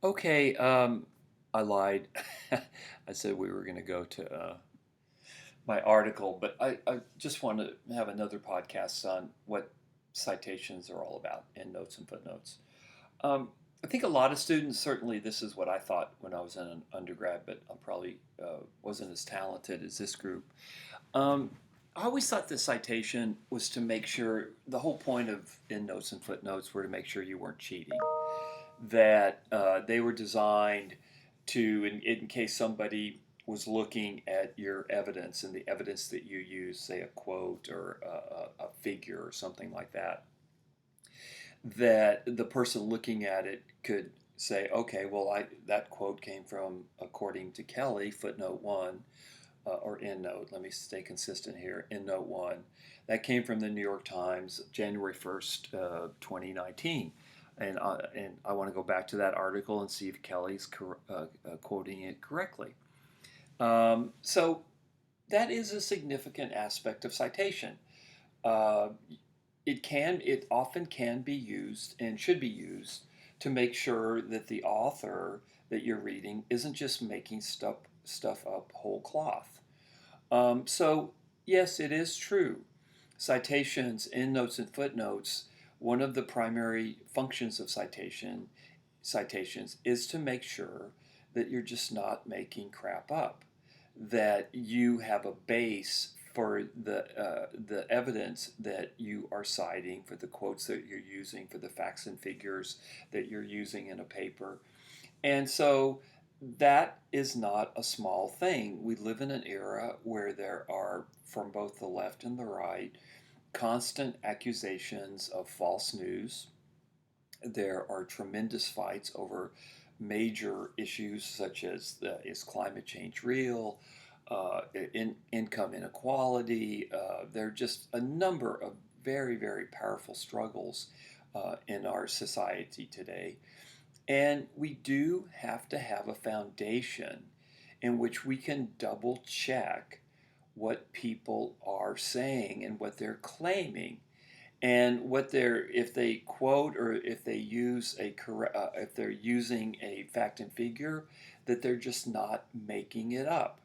Okay, I lied. I said we were going to go to my article, but I just want to have another podcast on what citations are all about, endnotes and footnotes. Um, I think a lot of students, certainly this is what I thought when I was in an undergrad, but I probably wasn't as talented as this group. Um, I always thought the citation was to make sure the whole point of endnotes and footnotes were to make sure you weren't cheating, that they were designed to, in case somebody was looking at your evidence and the evidence that you use, say a quote or a figure or something like that, that the person looking at it could say, okay, well, that quote came from, according to Kelly, footnote one, or end note. Let me stay consistent here. End note one. That came from the New York Times, January 1st, 2019. And I want to go back to that article and see if Kelly's quoting it correctly. So that is a significant aspect of citation. Uh, it often can be used and should be used to make sure that the author that you're reading isn't just making stuff up whole cloth. So, yes, it is true. Citations, endnotes, and footnotes, one of the primary functions of citations is to make sure that you're just not making crap up, that you have a base for the evidence that you are citing, for the quotes that you're using, for the facts and figures that you're using in a paper. And so that is not a small thing. We live in an era where there are, from both the left and the right, constant accusations of false news. There are tremendous fights over major issues such as is climate change real, income inequality. There are just a number of very, very powerful struggles in our society today. And we do have to have a foundation in which we can double check what people are saying and what they're claiming, and what they're, if they quote or if they use if they're using a fact and figure, that they're just not making it up.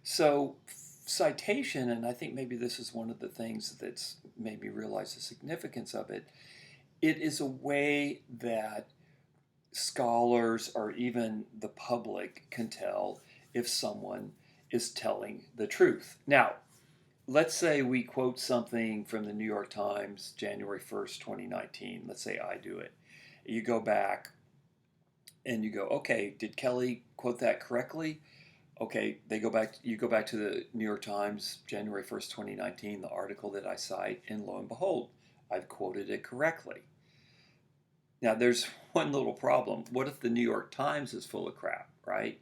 So citation, and I think maybe this is one of the things that's made me realize the significance of it, it is a way that scholars or even the public can tell if someone is telling the truth. Now, let's say we quote something from the New York Times, January 1st, 2019. Let's say I do it. You go back and you go, okay, did Kelly quote that correctly? Okay, you go back to the New York Times, January 1st, 2019, the article that I cite, and lo and behold, I've quoted it correctly. Now, there's one little problem. What if the New York Times is full of crap, right?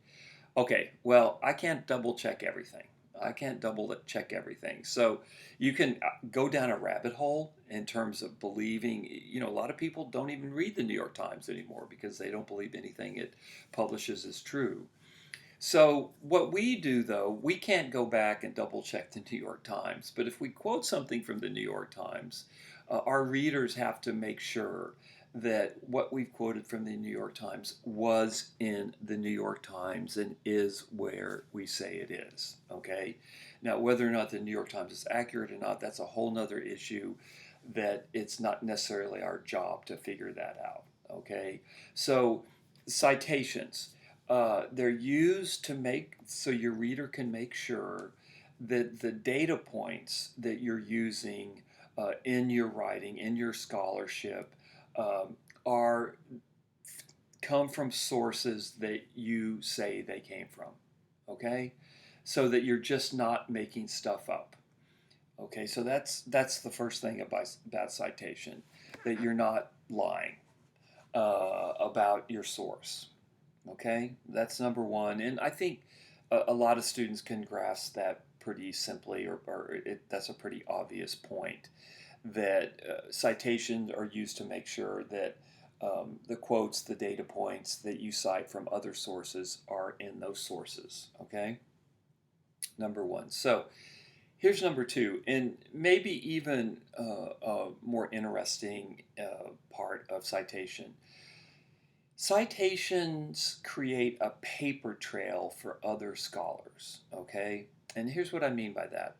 Okay, well, I can't double check everything. I can't double check everything. So you can go down a rabbit hole in terms of believing. A lot of people don't even read the New York Times anymore because they don't believe anything it publishes is true. So what we do, though, we can't go back and double check the New York Times. But if we quote something from the New York Times, our readers have to make sure that what we've quoted from the New York Times was in the New York Times and is where we say it is. Okay. Now, whether or not the New York Times is accurate or not, that's a whole nother issue that it's not necessarily our job to figure that out. Okay. So, citations. They're used to make so your reader can make sure that the data points that you're using in your writing, in your scholarship, are come from sources that you say they came from. Okay, so that you're just not making stuff up. Okay, so that's the first thing about citation, that you're not lying about your source. Okay, that's number one. And I think a lot of students can grasp that pretty simply, that's a pretty obvious point, that citations are used to make sure that the quotes, the data points that you cite from other sources are in those sources. Okay, number one. So here's number two, and maybe even a more interesting part of citation. Citations create a paper trail for other scholars, okay? And here's what I mean by that.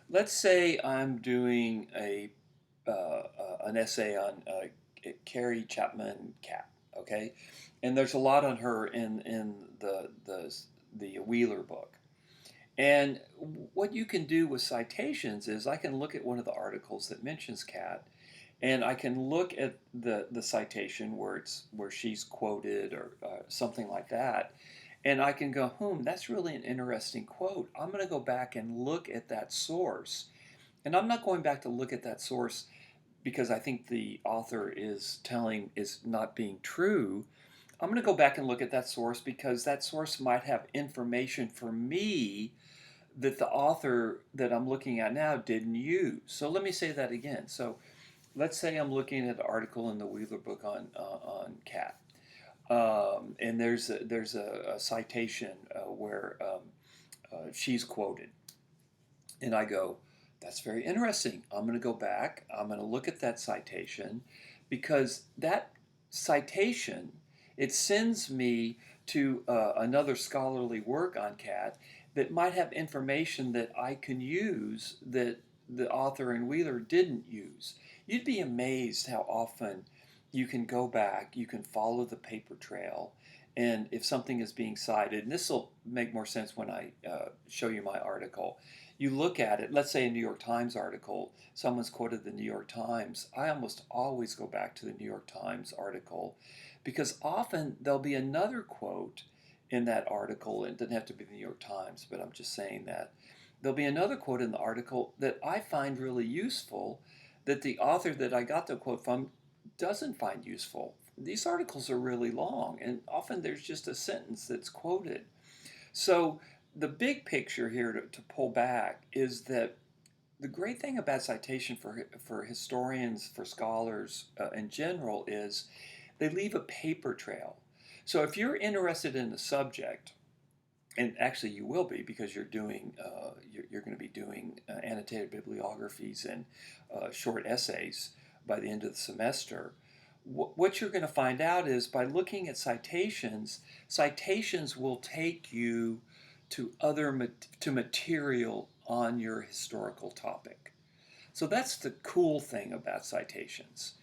Let's say I'm doing an essay on Carrie Chapman Catt, okay? And there's a lot on her in the Wheeler book. And what you can do with citations is I can look at one of the articles that mentions Catt, and I can look at the citation where she's quoted or something like that, and I can go, that's really an interesting quote. I'm going to go back and look at that source, and I'm not going back to look at that source because I think the author is not being true. I'm going to go back and look at that source because that source might have information for me that the author that I'm looking at now didn't use. So let me say that again. So let's say I'm looking at an article in the Wheeler book on Catt, and there's a citation where she's quoted, and I go, that's very interesting. I'm going to go back. I'm going to look at that citation because that citation it sends me to another scholarly work on Catt that might have information that I can use that the author in Wheeler didn't use. You'd be amazed how often you can go back, you can follow the paper trail, and if something is being cited, and this will make more sense when I show you my article, you look at it, let's say a New York Times article, someone's quoted the New York Times. I almost always go back to the New York Times article because often there'll be another quote in that article. It doesn't have to be the New York Times, but I'm just saying that. There'll be another quote in the article that I find really useful that the author that I got the quote from doesn't find useful. These articles are really long, and often there's just a sentence that's quoted. So the big picture here to pull back is that the great thing about citation for historians, for scholars in general, is they leave a paper trail. So if you're interested in the subject, and actually you will be because you're going to be doing annotated bibliographies and short essays by the end of the semester. What you're going to find out is by looking at citations, citations will take you to to material on your historical topic. So that's the cool thing about citations.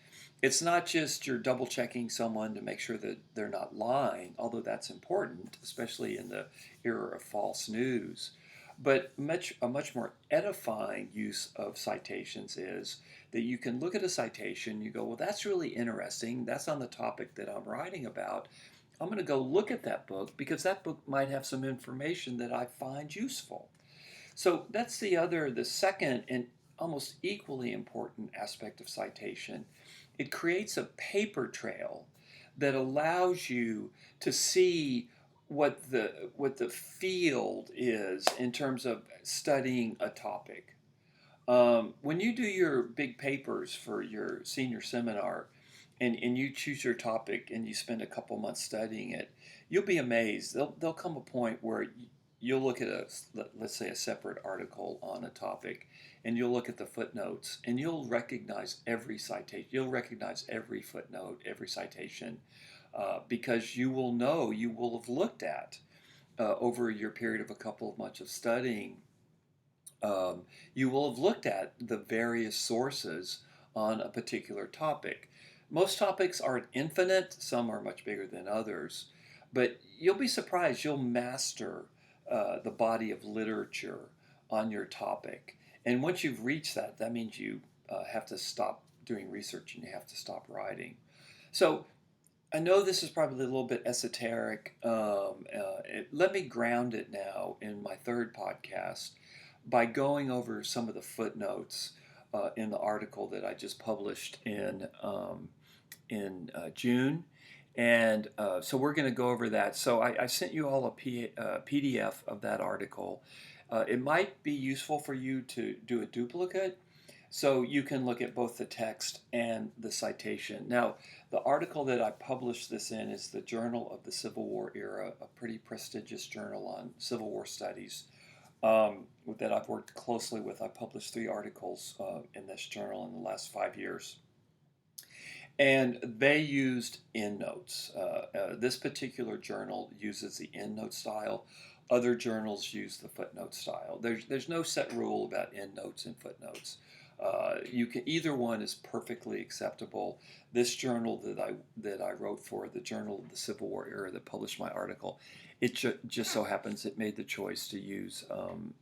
It's not just you're double checking someone to make sure that they're not lying, although that's important, especially in the era of false news. But a much more edifying use of citations is that you can look at a citation, you go, well, that's really interesting. That's on the topic that I'm writing about. I'm going to go look at that book because that book might have some information that I find useful. So that's the second and almost equally important aspect of citation. It creates a paper trail that allows you to see what the field is in terms of studying a topic. When you do your big papers for your senior seminar and you choose your topic and you spend a couple months studying it, you'll be amazed. There'll come a point where you'll look at let's say a separate article on a topic and you'll look at the footnotes and you'll recognize every citation. You'll recognize every footnote, every citation, because you will know, you will have looked at over your period of a couple of months of studying, you will have looked at the various sources on a particular topic. Most topics aren't infinite, some are much bigger than others, but you'll be surprised you'll master the body of literature on your topic. And once you've reached that, that means you have to stop doing research and you have to stop writing. So I know this is probably a little bit esoteric. Let me ground it now in my third podcast by going over some of the footnotes in the article that I just published in June. And so we're going to go over that. So I sent you all a PDF of that article. It might be useful for you to do a duplicate so you can look at both the text and the citation. Now, the article that I published this in is the Journal of the Civil War Era, a pretty prestigious journal on Civil War studies that I've worked closely with. I published 3 articles in this journal in the last 5 years. And they used endnotes. This particular journal uses the endnote style. Other journals use the footnote style. There's no set rule about endnotes and footnotes. You can either one is perfectly acceptable. This journal that I wrote for, the Journal of the Civil War era that published my article, it just so happens it made the choice to use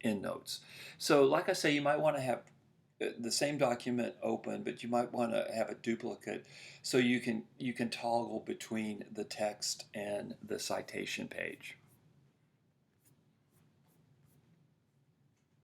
endnotes. So, like I say, you might want to have the same document open, but you might want to have a duplicate so you can toggle between the text and the citation page.